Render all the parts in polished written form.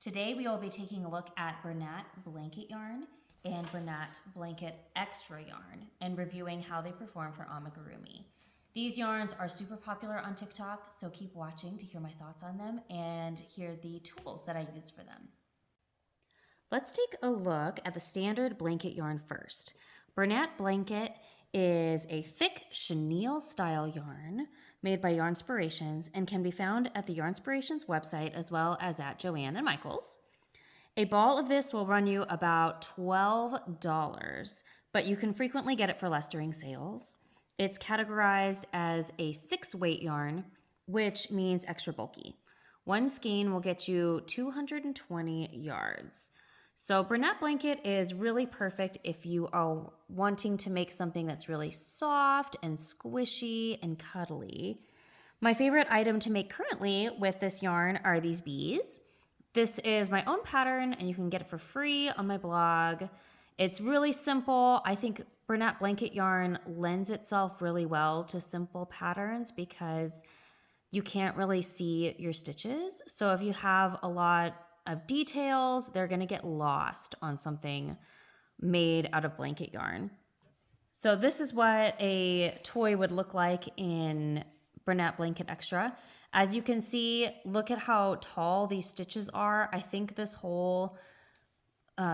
Today we will be taking a look at Bernat blanket yarn and Bernat blanket extra yarn and reviewing how they perform for amigurumi. These yarns are super popular on TikTok, so keep watching to hear my thoughts on them and hear the tools that I use for them. Let's take a look at the standard blanket yarn first. Bernat blanket is a thick chenille style yarn made by Yarnspirations and can be found at the Yarnspirations website as well as at Joann and Michaels. A ball of this will run you about $12, but you can frequently get it for less during sales. It's categorized as a 6-weight yarn, which means extra bulky. One skein will get you 220 yards. So Bernat blanket is really perfect if you are wanting to make something that's really soft and squishy and cuddly. My favorite item to make currently with this yarn are these bees. This is my own pattern and you can get it for free on my blog. It's really simple. I think Bernat blanket yarn lends itself really well to simple patterns because you can't really see your stitches. So if you have a lot of details, they're gonna get lost on something made out of blanket yarn. So this is what a toy would look like in Bernat Blanket Extra. As you can see, look at how tall these stitches are. I think this whole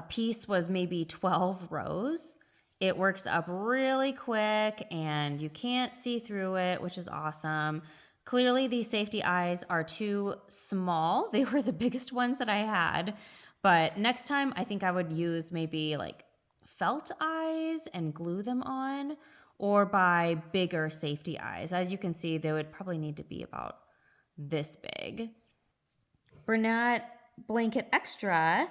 piece was maybe 12 rows. It works up really quick and you can't see through it, which is awesome. Clearly, these safety eyes are too small. They were the biggest ones that I had. But next time, I think I would use maybe like felt eyes and glue them on, or buy bigger safety eyes. As you can see, they would probably need to be about this big. Bernat Blanket Extra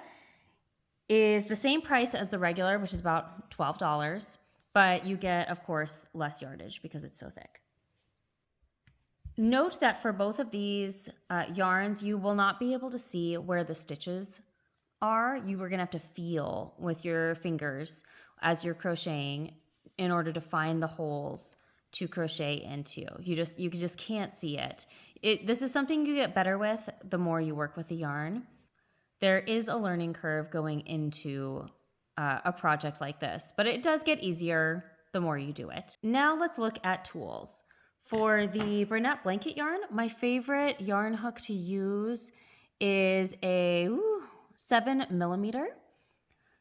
is the same price as the regular, which is about $12, but you get, of course, less yardage because it's so thick. Note that for both of these yarns, you will not be able to see where the stitches are. You are gonna have to feel with your fingers as you're crocheting in order to find the holes to crochet into. You just can't see it. This is something you get better with the more you work with the yarn. There is a learning curve going into a project like this, but it does get easier the more you do it. Now let's look at tools. For the Bernat blanket yarn, my favorite yarn hook to use is a 7mm.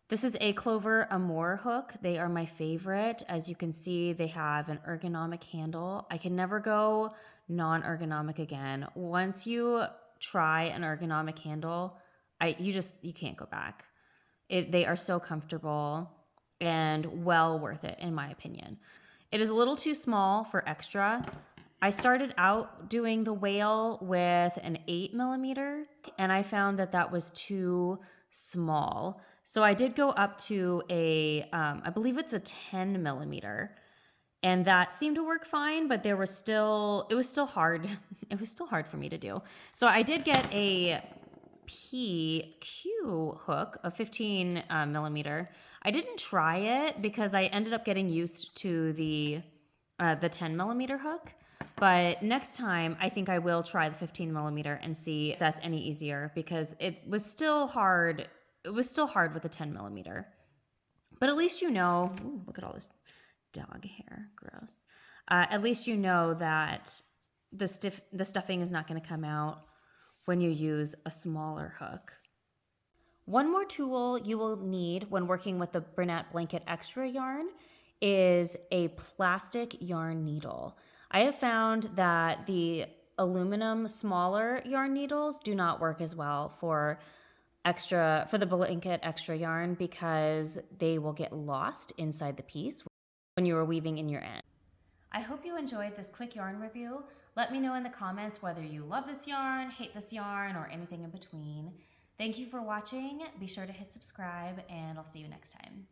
This is a Clover Amour hook. They are my favorite. As you can see, they have an ergonomic handle. I can never go non-ergonomic again. Once you try an ergonomic handle, you can't go back. They are so comfortable and well worth it, in my opinion. It is a little too small for extra. I started out doing the whale with an 8mm and I found that that was too small. So I did go up to I believe it's a 10mm, and that seemed to work fine, but it was still hard. It was still hard for me to do. So I did get a PQ hook, a 15mm. I didn't try it because I ended up getting used to the 10mm hook. But next time, I think I will try the 15mm and see if that's any easier because it was still hard. It was still hard with the 10mm. But at least you know, ooh, look at all this dog hair, gross. At least you know that the stuffing is not going to come out when you use a smaller hook. One more tool you will need when working with the Bernat Blanket Extra yarn is a plastic yarn needle. I have found that the aluminum smaller yarn needles do not work as well for the Blanket Extra yarn because they will get lost inside the piece when you are weaving in your end. I hope you enjoyed this quick yarn review. Let me know in the comments whether you love this yarn, hate this yarn, or anything in between. Thank you for watching. Be sure to hit subscribe, and I'll see you next time.